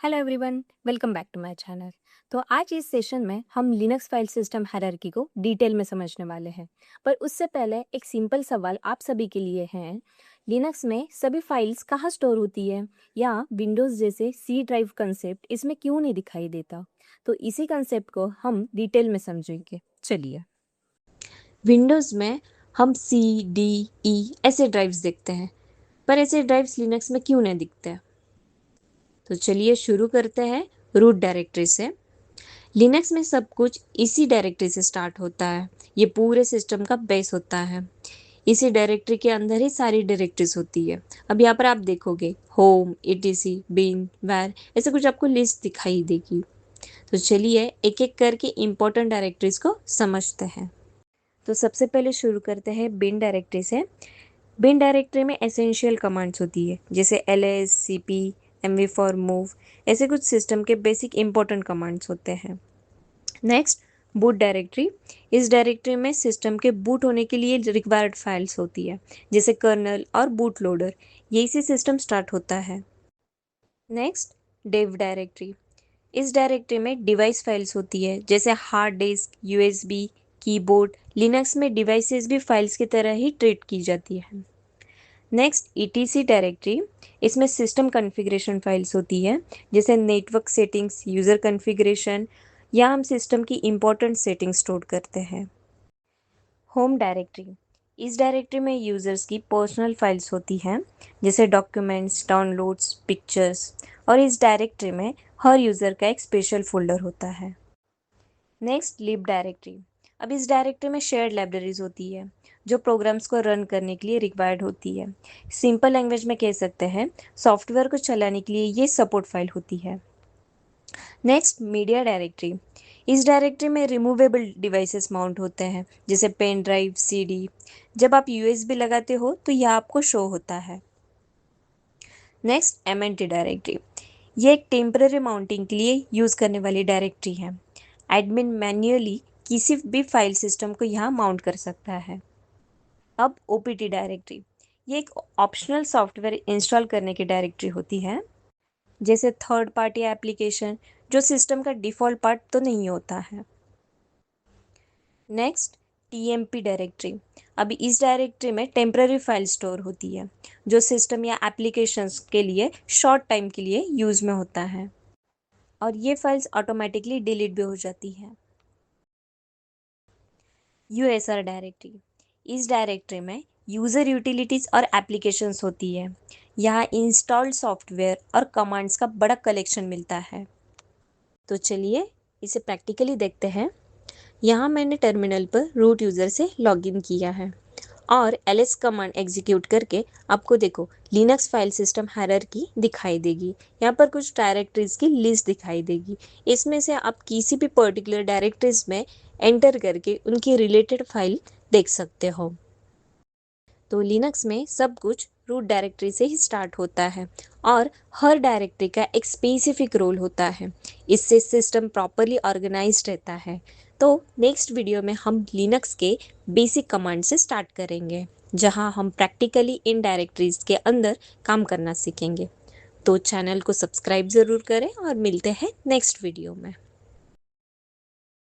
Hello everyone, welcome back to my channel. तो आज इस सेशन में हम लिनक्स फाइल सिस्टम हायरार्की को डिटेल में समझने वाले हैं। पर उससे पहले एक सिंपल सवाल आप सभी के लिए है। लिनक्स में सभी फाइल्स कहाँ स्टोर होती है, या विंडोज़ जैसे सी ड्राइव कंसेप्ट इसमें क्यों नहीं दिखाई देता? तो इसी कंसेप्ट को हम डिटेल में समझेंगे। चलिए। विंडोज़ में हम सी डी ई ऐसे ड्राइव्स देखते हैं, पर ऐसे ड्राइव्स लिनक्स में क्यों नहीं दिखते? तो चलिए शुरू करते हैं रूट डायरेक्टरी से। लिनक्स में सब कुछ इसी डायरेक्टरी से स्टार्ट होता है। ये पूरे सिस्टम का बेस होता है। इसी डायरेक्टरी के अंदर ही सारी डायरेक्टरीज होती है। अब यहाँ पर आप देखोगे होम, etc, बिन, वैर, ऐसे कुछ आपको लिस्ट दिखाई देगी। तो चलिए एक एक करके इम्पोर्टेंट डायरेक्टरीज को समझते हैं। तो सबसे पहले शुरू करते हैं बिन डायरेक्टरी से। बिन डायरेक्टरी में एसेंशियल कमांड्स होती है, जैसे ls, cp, mv for move, ऐसे कुछ सिस्टम के बेसिक इंपॉर्टेंट कमांड्स होते हैं। Next, boot directory. इस डायरेक्टरी में सिस्टम के बूट होने के लिए रिक्वायर्ड फाइल्स होती है, जैसे कर्नल और बूट लोडर, यही से सिस्टम स्टार्ट होता है। Next, dev directory. इस डायरेक्टरी में डिवाइस फाइल्स होती है, जैसे hard disk, USB, keyboard. Linux में डिवाइसेस भी फाइल्स की तरह ही ट्रीट की जाती है। Next, ETC directory. इसमें सिस्टम कॉन्फ़िगरेशन फाइल्स होती है, जैसे नेटवर्क सेटिंग्स, यूज़र कॉन्फ़िगरेशन, या हम सिस्टम की इंपॉर्टेंट सेटिंग्स स्टोर करते हैं। Home directory. इस डायरेक्टरी में यूज़र्स की पर्सनल फाइल्स होती हैं, जैसे डॉक्यूमेंट्स, डाउनलोड्स, पिक्चर्स, और इस डायरेक्टरी में हर यूज़र का एक स्पेशल फोल्डर होता है। नेक्स्ट, लिब डायरेक्टरी। अब इस डायरेक्टरी में शेयर्ड लाइब्रेरीज होती है, जो प्रोग्राम्स को रन करने के लिए रिक्वायर्ड होती है। सिंपल लैंग्वेज में कह सकते हैं, सॉफ्टवेयर को चलाने के लिए ये सपोर्ट फाइल होती है। Next, media directory. इस डायरेक्टरी में रिमूवेबल डिवाइसेस माउंट होते हैं, जैसे पेन ड्राइव, सीडी। जब आप यूएसबी लगाते हो तो यह आपको शो होता है। Next, MNT directory. ये एक टेम्पररी माउंटिंग के लिए यूज़ करने वाली डायरेक्टरी है। एडमिन मैन्युअली किसी भी फाइल सिस्टम को यहाँ माउंट कर सकता है। अब ओपीटी डायरेक्टरी, ये एक ऑप्शनल सॉफ्टवेयर इंस्टॉल करने की डायरेक्टरी होती है, जैसे थर्ड पार्टी एप्लीकेशन, जो सिस्टम का डिफ़ॉल्ट पार्ट तो नहीं होता है। Next, TMP directory. अभी इस डायरेक्टरी में टेम्पररी फाइल स्टोर होती है, जो सिस्टम या एप्लीकेशंस के लिए शॉर्ट टाइम के लिए यूज़ में होता है, और ये फाइल्स ऑटोमेटिकली डिलीट भी हो जाती हैं। USR directory. इस डायरेक्टरी में यूज़र यूटिलिटीज़ और एप्लीकेशंस होती है। यहाँ इंस्टॉल्ड सॉफ्टवेयर और कमांड्स का बड़ा कलेक्शन मिलता है। तो चलिए इसे प्रैक्टिकली देखते हैं। यहाँ मैंने टर्मिनल पर रूट यूज़र से लॉगिन किया है, और ls कमांड एग्जीक्यूट करके आपको देखो लिनक्स फाइल सिस्टम हायरार्की दिखाई देगी। यहाँ पर कुछ डायरेक्टरीज की लिस्ट दिखाई देगी। इसमें से आप किसी भी पर्टिकुलर डायरेक्टरीज में एंटर करके उनकी रिलेटेड फाइल देख सकते हो। तो लिनक्स में सब कुछ रूट डायरेक्टरी से ही स्टार्ट होता है, और हर डायरेक्टरी का एक स्पेसिफिक रोल होता है। इससे सिस्टम प्रॉपरली ऑर्गेनाइज्ड रहता है। तो नेक्स्ट वीडियो में हम लिनक्स के बेसिक कमांड से स्टार्ट करेंगे, जहां हम प्रैक्टिकली इन डायरेक्टरीज के अंदर काम करना सीखेंगे। तो चैनल को सब्सक्राइब ज़रूर करें, और मिलते हैं नेक्स्ट वीडियो में।